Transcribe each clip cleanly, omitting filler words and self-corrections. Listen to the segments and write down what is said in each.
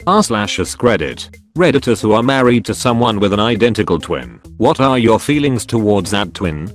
r/AskReddit. Redditors who are married to someone with an identical twin. What are your feelings towards that twin?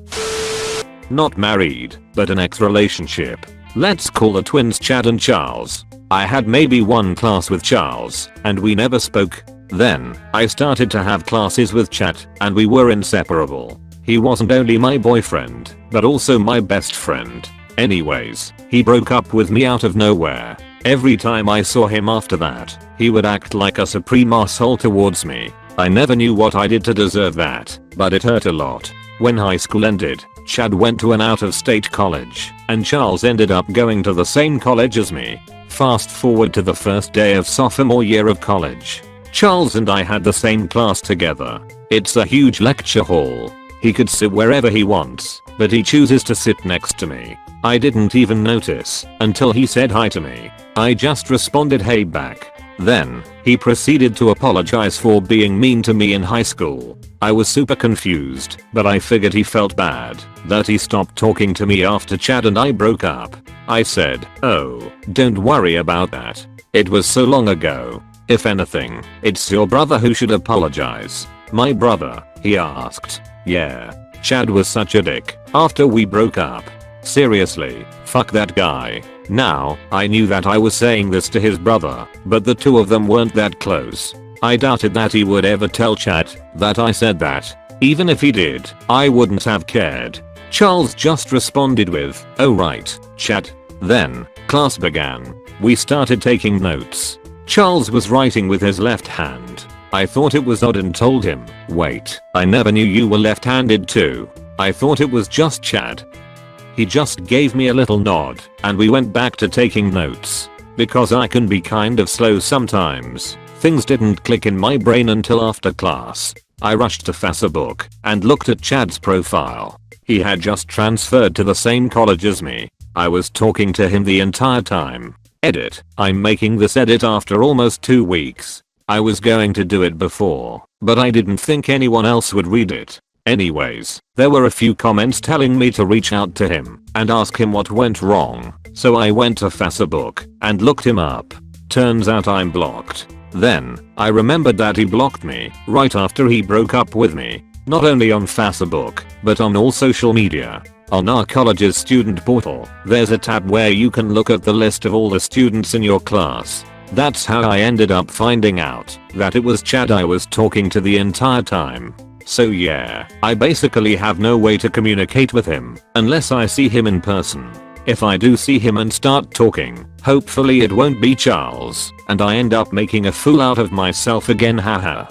Not married, but an ex-relationship. Let's call the twins Chad and Charles. I had maybe one class with Charles, and we never spoke. Then, I started to have classes with Chad, and we were inseparable. He wasn't only my boyfriend, but also my best friend. Anyways, he broke up with me out of nowhere. Every time I saw him after that, he would act like a supreme asshole towards me. I never knew what I did to deserve that, but it hurt a lot. When high school ended, Chad went to an out-of-state college, and Charles ended up going to the same college as me. Fast forward to the first day of sophomore year of college. Charles and I had the same class together. It's a huge lecture hall. He could sit wherever he wants, but he chooses to sit next to me. I didn't even notice until he said hi to me. I just responded hey back. Then, he proceeded to apologize for being mean to me in high school. I was super confused, but I figured he felt bad that he stopped talking to me after Chad and I broke up. I said, oh, don't worry about that. It was so long ago. If anything, it's your brother who should apologize. My brother, he asked. Yeah, Chad was such a dick after we broke up. Seriously, fuck that guy. Now, I knew that I was saying this to his brother, but the two of them weren't that close. I doubted that he would ever tell Chad that I said that. Even if he did, I wouldn't have cared. Charles just responded with, oh right, Chad. Then, class began. We started taking notes. Charles was writing with his left hand. I thought it was odd and told him, wait, I never knew you were left-handed too. I thought it was just Chad. He just gave me a little nod, and we went back to taking notes. Because I can be kind of slow sometimes, things didn't click in my brain until after class. I rushed to Facebook and looked at Chad's profile. He had just transferred to the same college as me. I was talking to him the entire time. Edit. I'm making this edit after almost 2 weeks. I was going to do it before, but I didn't think anyone else would read it. Anyways, there were a few comments telling me to reach out to him and ask him what went wrong, so I went to Facebook and looked him up. Turns out I'm blocked. Then, I remembered that he blocked me right after he broke up with me. Not only on Facebook, but on all social media. On our college's student portal, there's a tab where you can look at the list of all the students in your class. That's how I ended up finding out that it was Chad I was talking to the entire time. So yeah, I basically have no way to communicate with him unless I see him in person. If I do see him and start talking, hopefully it won't be Charles, and I end up making a fool out of myself again, haha.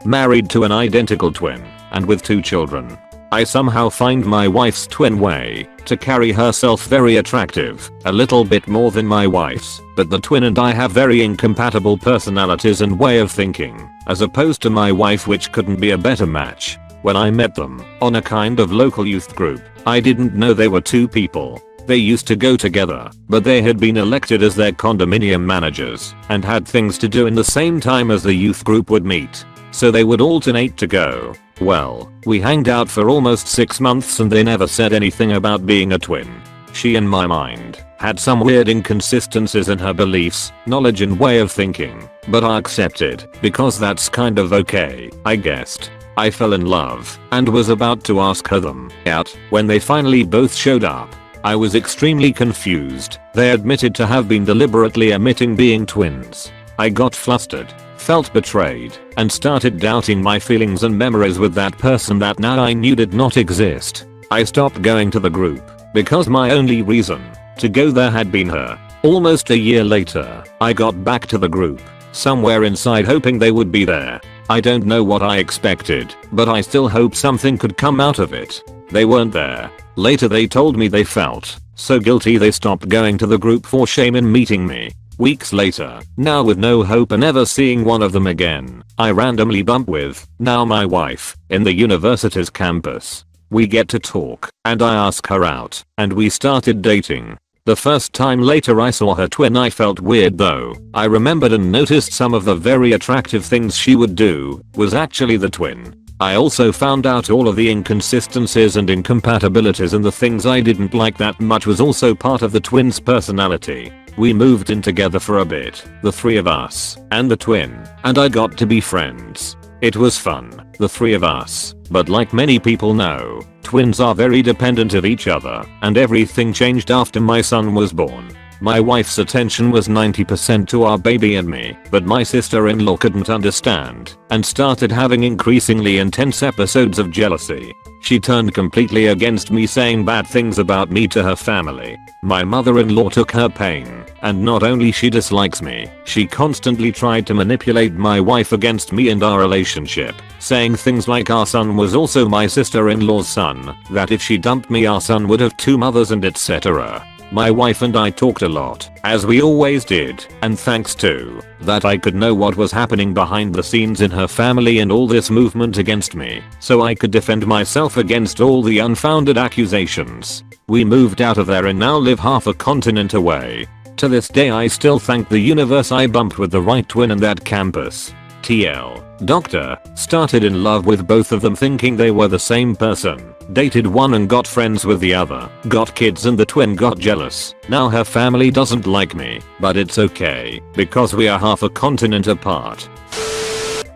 Married to an identical twin, and with 2 children. I somehow find my wife's twin way to carry herself very attractive, a little bit more than my wife's, but the twin and I have very incompatible personalities and way of thinking, as opposed to my wife, which couldn't be a better match. When I met them, on a kind of local youth group, I didn't know they were 2 people. They used to go together, but they had been elected as their condominium managers, and had things to do in the same time as the youth group would meet. So they would alternate to go. Well, we hanged out for almost 6 months and they never said anything about being a twin. She, in my mind, had some weird inconsistencies in her beliefs, knowledge and way of thinking, but I accepted, because that's kind of okay, I guessed. I fell in love, and was about to ask her them out, when they finally both showed up. I was extremely confused. They admitted to have been deliberately omitting being twins. I got flustered, felt betrayed, and started doubting my feelings and memories with that person that now I knew did not exist. I stopped going to the group, because my only reason to go there had been her. Almost a year later, I got back to the group, somewhere inside hoping they would be there. I don't know what I expected, but I still hope something could come out of it. They weren't there. Later they told me they felt so guilty they stopped going to the group for shame in meeting me. Weeks later, now with no hope and ever seeing one of them again, I randomly bump with, now my wife, in the university's campus. We get to talk, and I ask her out, and we started dating. The first time later I saw her twin I felt weird though. I remembered and noticed some of the very attractive things she would do was actually the twin. I also found out all of the inconsistencies and incompatibilities, and the things I didn't like that much was also part of the twins' personality. We moved in together for a bit, the three of us, and the twin, and I got to be friends. It was fun, the three of us, but like many people know, twins are very dependent of each other, and everything changed after my son was born. My wife's attention was 90% to our baby and me, but my sister-in-law couldn't understand and started having increasingly intense episodes of jealousy. She turned completely against me, saying bad things about me to her family. My mother-in-law took her pain, and not only she dislikes me, she constantly tried to manipulate my wife against me and our relationship, saying things like our son was also my sister-in-law's son, that if she dumped me our son would have two mothers, and etc. My wife and I talked a lot, as we always did, and thanks to that I could know what was happening behind the scenes in her family and all this movement against me, so I could defend myself against all the unfounded accusations. We moved out of there and now live half a continent away. To this day I still thank the universe I bumped with the right twin in that campus. TL. Doctor. Started in love with both of them thinking they were the same person. Dated one and got friends with the other. Got kids and the twin got jealous. Now her family doesn't like me, but it's okay, because we are half a continent apart.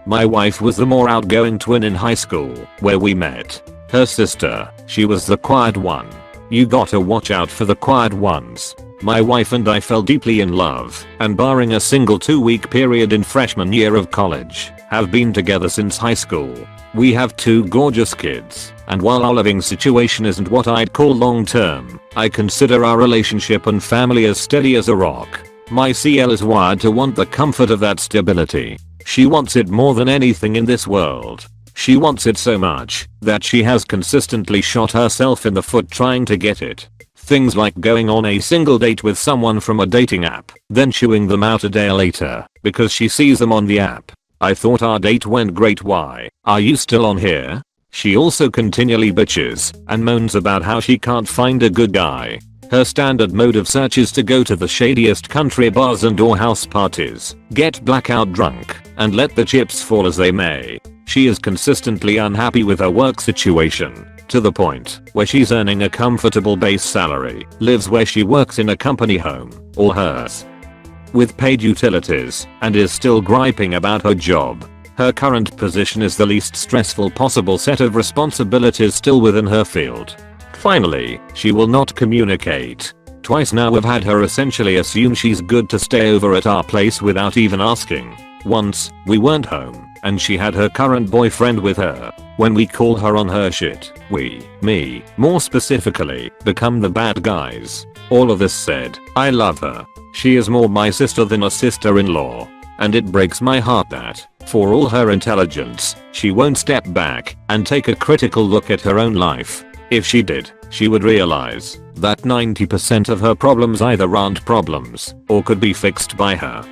My wife was the more outgoing twin in high school, where we met. Her sister, she was the quiet one. You gotta watch out for the quiet ones. My wife and I fell deeply in love, and barring a single 2-week period in freshman year of college, have been together since high school. We have 2 gorgeous kids, and while our living situation isn't what I'd call long term, I consider our relationship and family as steady as a rock. My CL is wired to want the comfort of that stability. She wants it more than anything in this world. She wants it so much that she has consistently shot herself in the foot trying to get it. Things like going on a single date with someone from a dating app, then chewing them out a day later because she sees them on the app. I thought our date went great, why are you still on here? She also continually bitches and moans about how she can't find a good guy. Her standard mode of search is to go to the shadiest country bars and or house parties, get blackout drunk, and let the chips fall as they may. She is consistently unhappy with her work situation, to the point where she's earning a comfortable base salary, lives where she works in a company home, or hers, with paid utilities, and is still griping about her job. Her current position is the least stressful possible set of responsibilities still within her field. Finally, she will not communicate. Twice now we've had her essentially assume she's good to stay over at our place without even asking. Once, we weren't home, and she had her current boyfriend with her. When we call her on her shit, me, more specifically, become the bad guys. All of this said, I love her. She is more my sister than a sister-in-law. And it breaks my heart that, for all her intelligence, she won't step back and take a critical look at her own life. If she did, she would realize that 90% of her problems either aren't problems or could be fixed by her.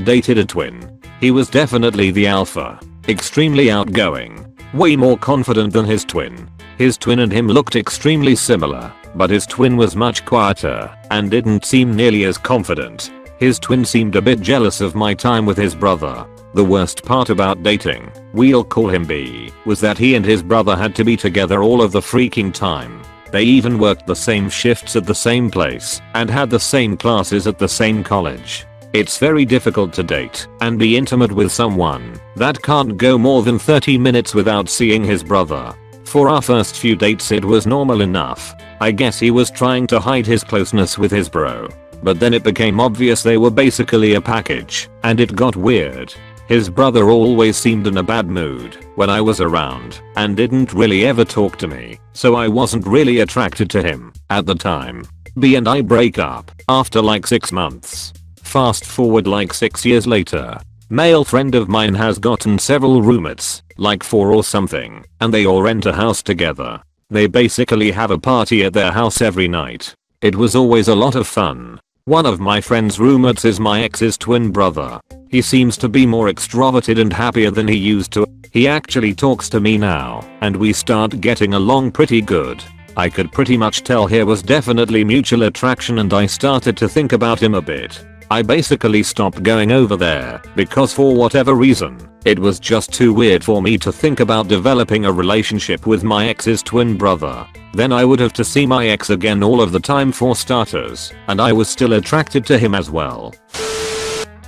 Dated a twin. He was definitely the alpha, extremely outgoing, way more confident than his twin. His twin and him looked extremely similar, but his twin was much quieter and didn't seem nearly as confident. His twin seemed a bit jealous of my time with his brother. The worst part about dating, we'll call him B, was that he and his brother had to be together all of the freaking time. They even worked the same shifts at the same place and had the same classes at the same college. It's very difficult to date and be intimate with someone that can't go more than 30 minutes without seeing his brother. For our first few dates it was normal enough. I guess he was trying to hide his closeness with his bro. But then it became obvious they were basically a package, and it got weird. His brother always seemed in a bad mood when I was around and didn't really ever talk to me, so I wasn't really attracted to him at the time. B and I break up after like 6 months. Fast forward like 6 years later. Male friend of mine has gotten several roommates, like 4 or something, and they all rent a house together. They basically have a party at their house every night. It was always a lot of fun. One of my friend's roommates is my ex's twin brother. He seems to be more extroverted and happier than he used to. He actually talks to me now, and we start getting along pretty good. I could pretty much tell here was definitely mutual attraction, and I started to think about him a bit. I basically stopped going over there because for whatever reason, it was just too weird for me to think about developing a relationship with my ex's twin brother. Then I would have to see my ex again all of the time for starters, and I was still attracted to him as well.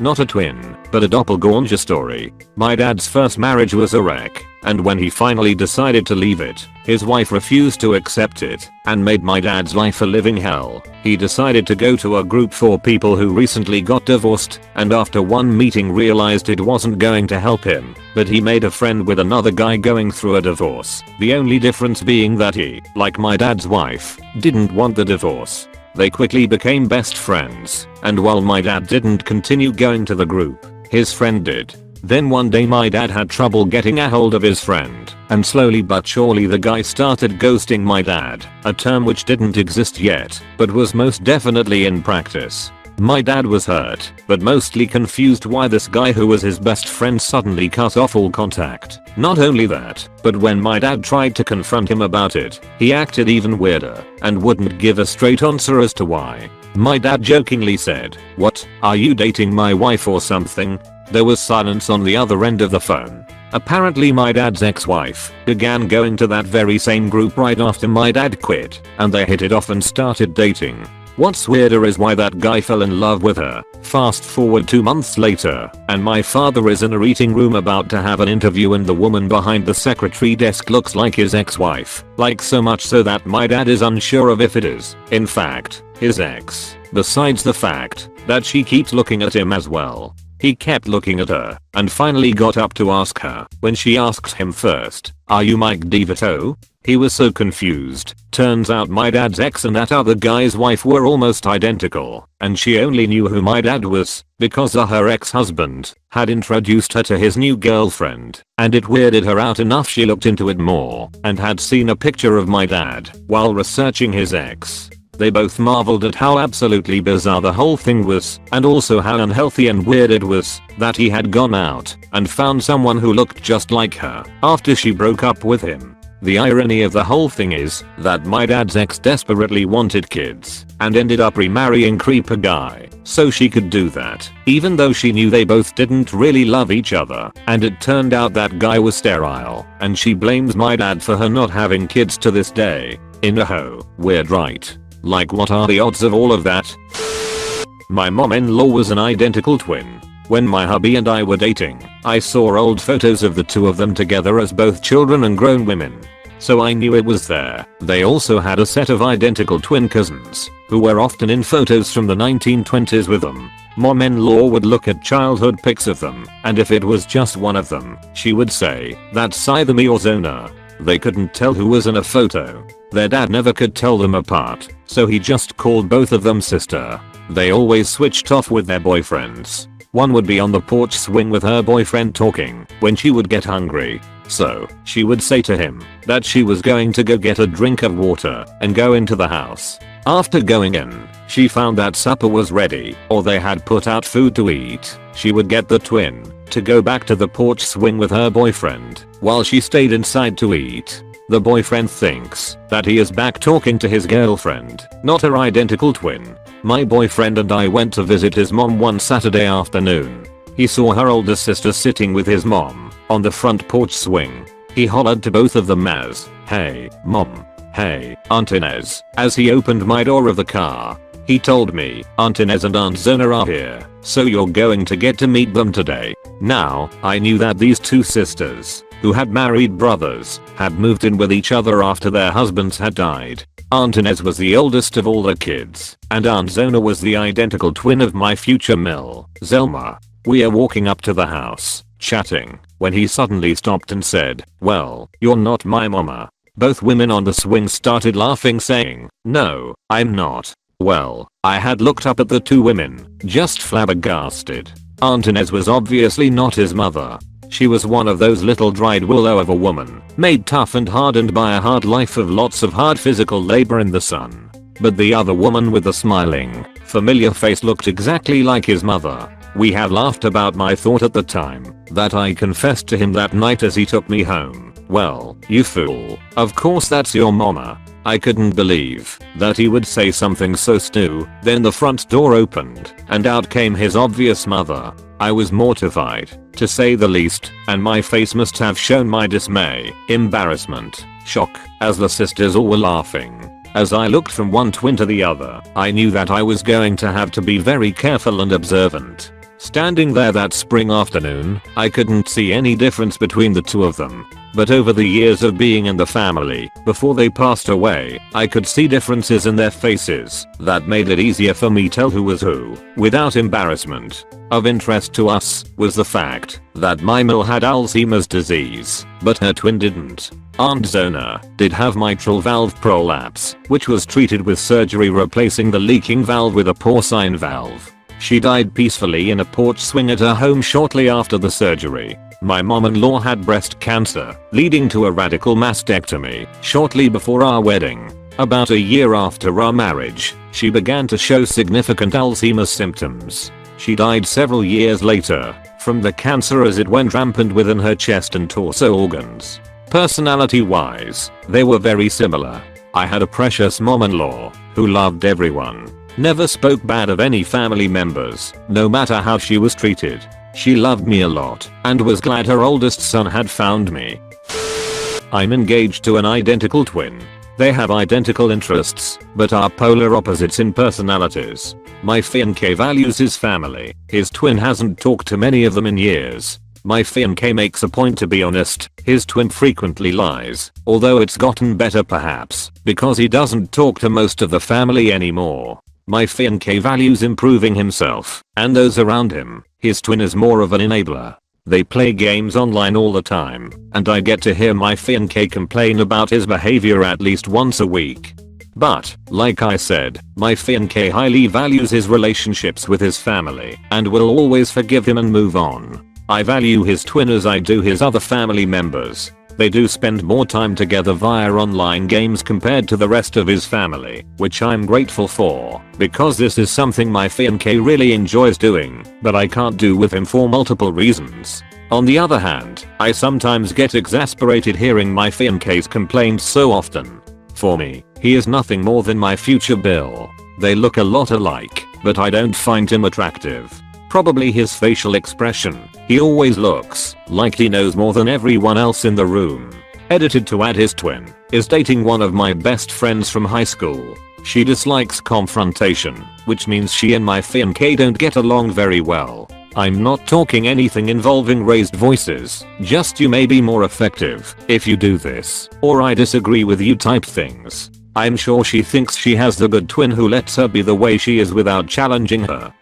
Not a twin, but a doppelganger story. My dad's first marriage was a wreck, and when he finally decided to leave it, his wife refused to accept it and made my dad's life a living hell. He decided to go to a group for people who recently got divorced, and after one meeting realized it wasn't going to help him, but he made a friend with another guy going through a divorce. The only difference being that he, like my dad's wife, didn't want the divorce. They quickly became best friends, and while my dad didn't continue going to the group, his friend did. Then one day my dad had trouble getting a hold of his friend, and slowly but surely the guy started ghosting my dad, a term which didn't exist yet, but was most definitely in practice. My dad was hurt, but mostly confused why this guy who was his best friend suddenly cut off all contact. Not only that, but when my dad tried to confront him about it, he acted even weirder and wouldn't give a straight answer as to why. My dad jokingly said, "What, are you dating my wife or something?" There was silence on the other end of the phone. Apparently my dad's ex-wife began going to that very same group right after my dad quit, and they hit it off and started dating. What's weirder is why that guy fell in love with her. Fast forward 2 months later, and my father is in a meeting room about to have an interview, and the woman behind the secretary desk looks like his ex-wife. Like so much so that my dad is unsure of if it is, in fact, his ex. Besides the fact that she keeps looking at him as well. He kept looking at her, and finally got up to ask her, when she asked him first, "Are you Mike DeVito?" He was so confused. Turns out my dad's ex and that other guy's wife were almost identical, and she only knew who my dad was because her ex-husband had introduced her to his new girlfriend, and it weirded her out enough she looked into it more and had seen a picture of my dad while researching his ex. They both marveled at how absolutely bizarre the whole thing was, and also how unhealthy and weird it was that he had gone out and found someone who looked just like her after she broke up with him. The irony of the whole thing is that my dad's ex desperately wanted kids and ended up remarrying creeper guy so she could do that, even though she knew they both didn't really love each other, and it turned out that guy was sterile, and she blames my dad for her not having kids to this day. Weird, right? Like, what are the odds of all of that? My mom-in-law was an identical twin. When my hubby and I were dating, I saw old photos of the two of them together as both children and grown women. So I knew it was there. They also had a set of identical twin cousins, who were often in photos from the 1920s with them. Mom-in-law would look at childhood pics of them, and if it was just one of them, she would say, "That's either me or Zona." They couldn't tell who was in a photo. Their dad never could tell them apart, so he just called both of them sister. They always switched off with their boyfriends. One would be on the porch swing with her boyfriend talking when she would get hungry. So, she would say to him that she was going to go get a drink of water and go into the house. After going in, she found that supper was ready, or they had put out food to eat. She would get the twin to go back to the porch swing with her boyfriend while she stayed inside to eat. The boyfriend thinks that he is back talking to his girlfriend, not her identical twin. My boyfriend and I went to visit his mom one Saturday afternoon. He saw her older sister sitting with his mom on the front porch swing. He hollered to both of them as, "Hey, mom. Hey, Aunt Inez," as he opened my door of the car. He told me, "Aunt Inez and Aunt Zona are here, so you're going to get to meet them today." Now, I knew that these two sisters, who had married brothers, had moved in with each other after their husbands had died. Aunt Inez was the oldest of all the kids, and Aunt Zona was the identical twin of my future Mill, Zelma. We are walking up to the house, chatting, when he suddenly stopped and said, "Well, you're not my mama." Both women on the swing started laughing, saying, "No, I'm not." Well, I had looked up at the two women, just flabbergasted. Aunt Inez was obviously not his mother. She was one of those little dried willow of a woman, made tough and hardened by a hard life of lots of hard physical labor in the sun. But the other woman with the smiling, familiar face looked exactly like his mother. We had laughed about my thought at the time that I confessed to him that night as he took me home. "Well, you fool. Of course that's your mama." I couldn't believe that he would say something so stew. Then the front door opened and out came his obvious mother. I was mortified, to say the least, and my face must have shown my dismay, embarrassment, shock, as the sisters all were laughing. As I looked from one twin to the other, I knew that I was going to have to be very careful and observant. Standing there that spring afternoon, I couldn't see any difference between the two of them. But over the years of being in the family, before they passed away, I could see differences in their faces that made it easier for me to tell who was who, without embarrassment. Of interest to us was the fact that my Mil had Alzheimer's disease, but her twin didn't. Aunt Zona did have mitral valve prolapse, which was treated with surgery replacing the leaking valve with a porcine valve. She died peacefully in a porch swing at her home shortly after the surgery. My mom-in-law had breast cancer, leading to a radical mastectomy shortly before our wedding. About a year after our marriage, she began to show significant Alzheimer's symptoms. She died several years later from the cancer as it went rampant within her chest and torso organs. Personality-wise, they were very similar. I had a precious mom-in-law who loved everyone. Never spoke bad of any family members, no matter how she was treated. She loved me a lot and was glad her oldest son had found me. I'm engaged to an identical twin. They have identical interests, but are polar opposites in personalities. My fiancé values his family. His twin hasn't talked to many of them in years. My fiancé makes a point to be honest. His twin frequently lies, although it's gotten better perhaps, because he doesn't talk to most of the family anymore. My fiancé values improving himself and those around him. His twin is more of an enabler. They play games online all the time, and I get to hear my fiancé complain about his behavior at least once a week. But, like I said, my fiancé highly values his relationships with his family and will always forgive him and move on. I value his twin as I do his other family members. They do spend more time together via online games compared to the rest of his family, which I'm grateful for, because this is something my fiancé really enjoys doing, but I can't do with him for multiple reasons. On the other hand, I sometimes get exasperated hearing my fiancé's complaints so often. For me, he is nothing more than my future Bill. They look a lot alike, but I don't find him attractive. Probably his facial expression. He always looks like he knows more than everyone else in the room. Edited to add his twin is dating one of my best friends from high school. She dislikes confrontation, which means she and my fiancé don't get along very well. I'm not talking anything involving raised voices, just you may be more effective if you do this, or I disagree with you type things. I'm sure she thinks she has the good twin who lets her be the way she is without challenging her.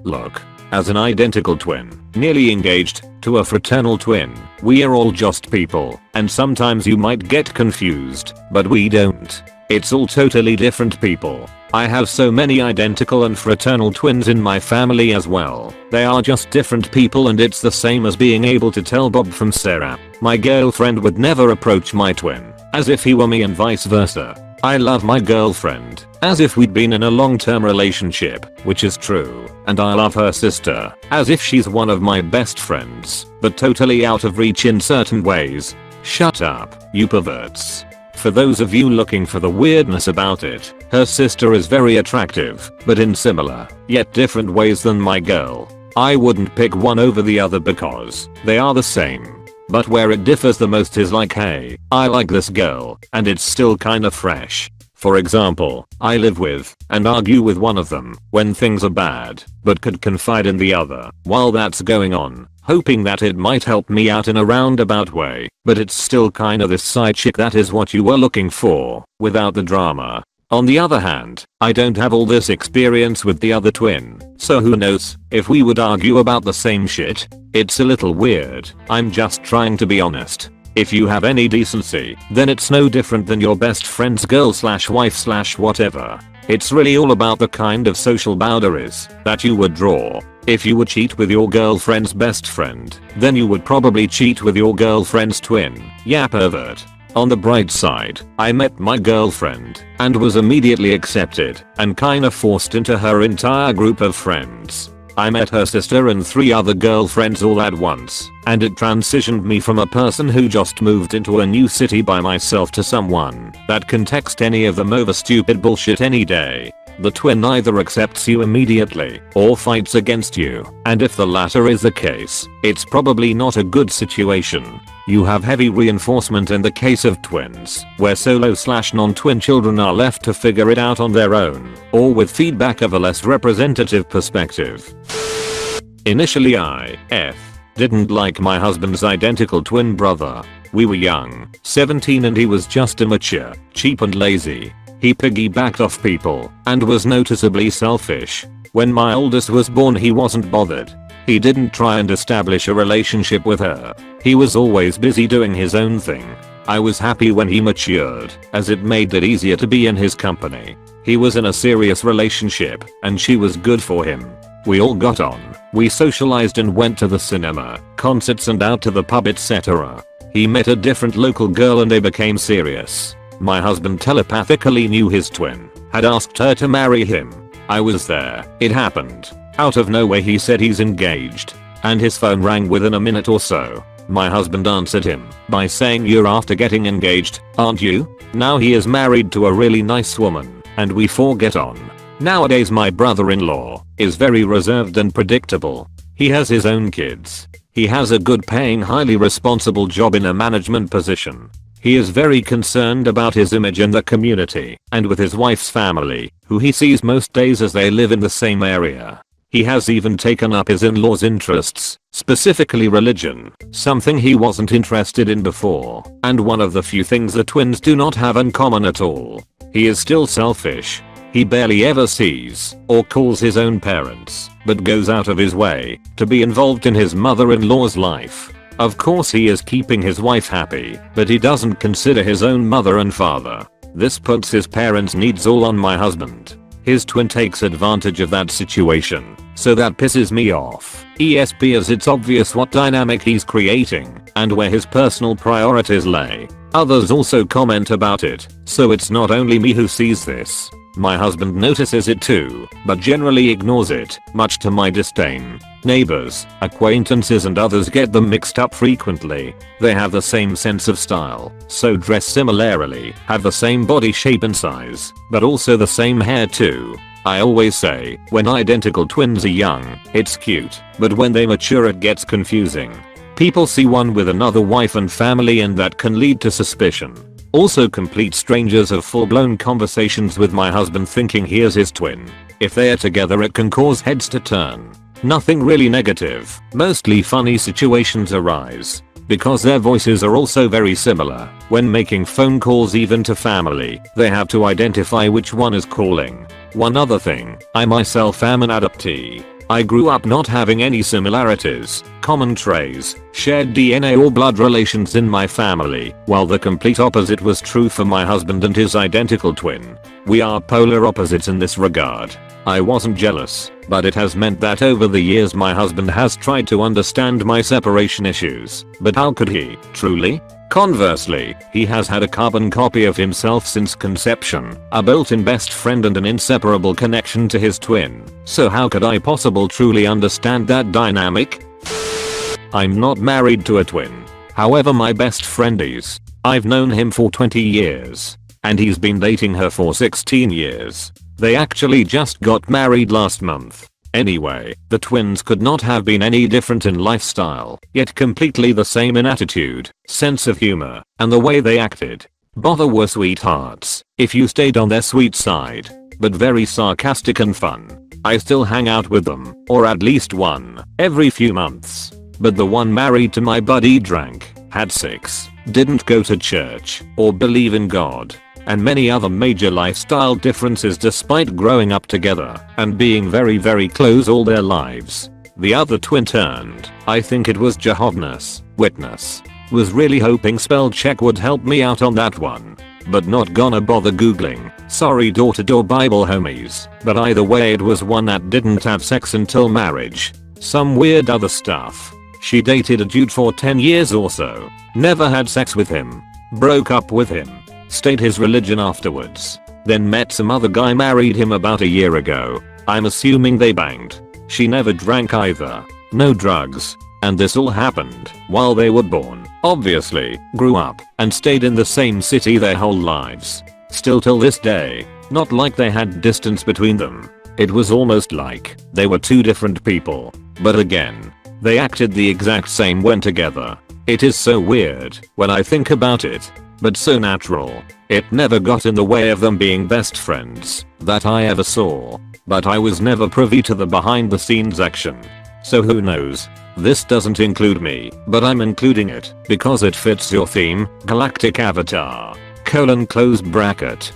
Look, as an identical twin, nearly engaged to a fraternal twin, we are all just people, and sometimes you might get confused, but we don't. It's all totally different people. I have so many identical and fraternal twins in my family as well. They are just different people, and it's the same as being able to tell Bob from Sarah. My girlfriend would never approach my twin as if he were me and vice versa. I love my girlfriend as if we'd been in a long-term relationship, which is true, and I love her sister as if she's one of my best friends, but totally out of reach in certain ways. Shut up, you perverts. For those of you looking for the weirdness about it, her sister is very attractive, but in similar, yet different ways than my girl. I wouldn't pick one over the other because they are the same. But where it differs the most is like, hey, I like this girl, and it's still kinda fresh. For example, I live with and argue with one of them when things are bad, but could confide in the other while that's going on, hoping that it might help me out in a roundabout way, but it's still kinda this side chick that is what you were looking for, without the drama. On the other hand, I don't have all this experience with the other twin, so who knows if we would argue about the same shit. It's a little weird. I'm just trying to be honest. If you have any decency, then it's no different than your best friend's girl/wife/whatever. It's really all about the kind of social boundaries that you would draw. If you would cheat with your girlfriend's best friend, then you would probably cheat with your girlfriend's twin. Yeah, pervert. On the bright side, I met my girlfriend and was immediately accepted and kinda forced into her entire group of friends. I met her sister and 3 other girlfriends all at once, and it transitioned me from a person who just moved into a new city by myself to someone that can text any of them over stupid bullshit any day. The twin either accepts you immediately or fights against you, and if the latter is the case, it's probably not a good situation. You have heavy reinforcement in the case of twins, where solo/non-twin children are left to figure it out on their own, or with feedback of a less representative perspective. Initially I didn't like my husband's identical twin brother. We were young, 17, and he was just immature, cheap and lazy. He piggybacked off people and was noticeably selfish. When my oldest was born, he wasn't bothered. He didn't try and establish a relationship with her. He was always busy doing his own thing. I was happy when he matured, as it made it easier to be in his company. He was in a serious relationship, and she was good for him. We all got on. We socialized and went to the cinema, concerts and out to the pub, etc. He met a different local girl and they became serious. My husband telepathically knew his twin, had asked her to marry him. I was there. It happened. Out of nowhere he said he's engaged, and his phone rang within a minute or so. My husband answered him by saying, "You're after getting engaged, aren't you?" Now he is married to a really nice woman, and we 4 get on. Nowadays my brother-in-law is very reserved and predictable. He has his own kids. He has a good paying, highly responsible job in a management position. He is very concerned about his image in the community and with his wife's family, who he sees most days as they live in the same area. He has even taken up his in-laws' interests, specifically religion, something he wasn't interested in before, and one of the few things the twins do not have in common at all. He is still selfish. He barely ever sees or calls his own parents, but goes out of his way to be involved in his mother-in-law's life. Of course he is keeping his wife happy, but he doesn't consider his own mother and father. This puts his parents' needs all on my husband. His twin takes advantage of that situation, so that pisses me off. As it's obvious what dynamic he's creating and where his personal priorities lay. Others also comment about it, so it's not only me who sees this. My husband notices it too, but generally ignores it, much to my disdain. Neighbors, acquaintances and others get them mixed up frequently. They have the same sense of style, so dress similarly, have the same body shape and size, but also the same hair too. I always say, when identical twins are young, it's cute, but when they mature it gets confusing. People see one with another wife and family and that can lead to suspicion. Also, complete strangers have full-blown conversations with my husband thinking he is his twin. If they are together it can cause heads to turn. Nothing really negative, mostly funny situations arise. Because their voices are also very similar, when making phone calls even to family, they have to identify which one is calling. One other thing, I myself am an adoptee. I grew up not having any similarities, common traits, shared DNA or blood relations in my family, while the complete opposite was true for my husband and his identical twin. We are polar opposites in this regard. I wasn't jealous, but it has meant that over the years my husband has tried to understand my separation issues, but how could he, truly? Conversely, he has had a carbon copy of himself since conception, a built-in best friend and an inseparable connection to his twin. So how could I possibly truly understand that dynamic? I'm not married to a twin. However, my best friend is. I've known him for 20 years. And he's been dating her for 16 years. They actually just got married last month. Anyway, the twins could not have been any different in lifestyle, yet completely the same in attitude, sense of humor, and the way they acted. Both were sweethearts, if you stayed on their sweet side, but very sarcastic and fun. I still hang out with them, or at least one, every few months. But the one married to my buddy drank, had sex, didn't go to church, or believe in God, and many other major lifestyle differences despite growing up together and being very close all their lives. The other twin turned, I think it was Jehovah's Witness. Was really hoping spell check would help me out on that one. But not gonna bother googling. Sorry door-to-door Bible homies. But either way it was one that didn't have sex until marriage. Some weird other stuff. She dated a dude for 10 years or so. Never had sex with him. Broke up with him. Stayed his religion afterwards. Then met some other guy, married him about a year ago. I'm assuming they banged. She never drank either. No drugs. And this all happened while they were born, obviously, grew up, and stayed in the same city their whole lives. Still till this day. Not like they had distance between them. It was almost like they were two different people. But again, they acted the exact same when together. It is so weird when I think about it. But so natural. It never got in the way of them being best friends that I ever saw. But I was never privy to the behind the scenes action. So who knows? This doesn't include me, but I'm including it because it fits your theme, Galactic Avatar. Close bracket.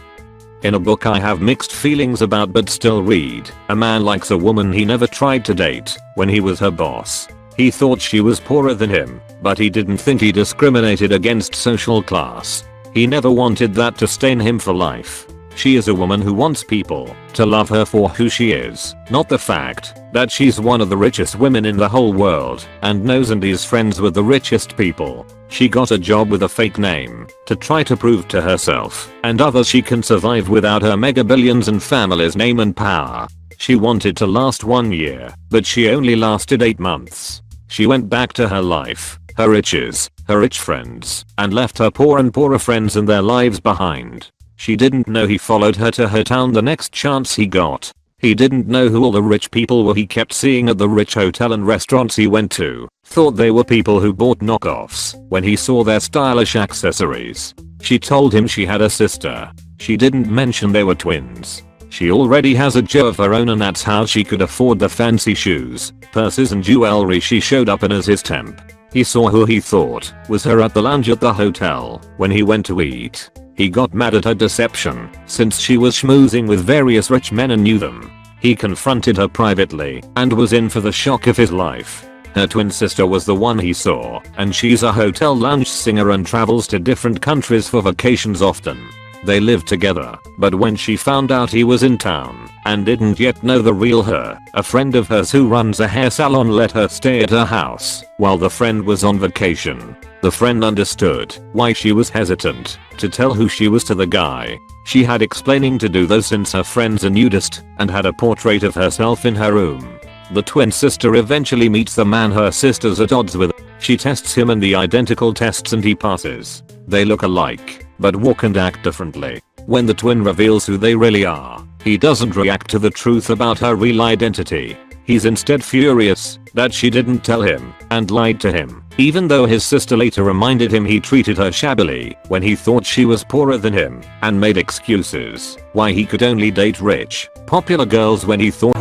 In a book I have mixed feelings about but still read, a man likes a woman he never tried to date when he was her boss. He thought she was poorer than him, but he didn't think he discriminated against social class. He never wanted that to stain him for life. She is a woman who wants people to love her for who she is, not the fact that she's one of the richest women in the whole world and knows and is friends with the richest people. She got a job with a fake name to try to prove to herself and others she can survive without her mega billions and family's name and power. She wanted to last 1 year, but she only lasted 8 months. She went back to her life, her riches, her rich friends, and left her poor and poorer friends and their lives behind. She didn't know he followed her to her town the next chance he got. He didn't know who all the rich people were he kept seeing at the rich hotel and restaurants he went to. Thought they were people who bought knockoffs when he saw their stylish accessories. She told him she had a sister. She didn't mention they were twins. She already has a job of her own and that's how she could afford the fancy shoes, purses and jewelry she showed up in as his temp. He saw who he thought was her at the lounge at the hotel when he went to eat. He got mad at her deception since she was schmoozing with various rich men and knew them. He confronted her privately and was in for the shock of his life. Her twin sister was the one he saw, and she's a hotel lounge singer and travels to different countries for vacations often. They lived together, but when she found out he was in town and didn't yet know the real her, a friend of hers who runs a hair salon let her stay at her house while the friend was on vacation. The friend understood why she was hesitant to tell who she was to the guy. She had explaining to do though since her friend's a nudist and had a portrait of herself in her room. The twin sister eventually meets the man her sister's at odds with. She tests him in the identical tests and he passes. They look alike, but walk and act differently. When the twin reveals who they really are, he doesn't react to the truth about her real identity. He's instead furious that she didn't tell him and lied to him, even though his sister later reminded him he treated her shabbily when he thought she was poorer than him and made excuses why he could only date rich, popular girls when he thought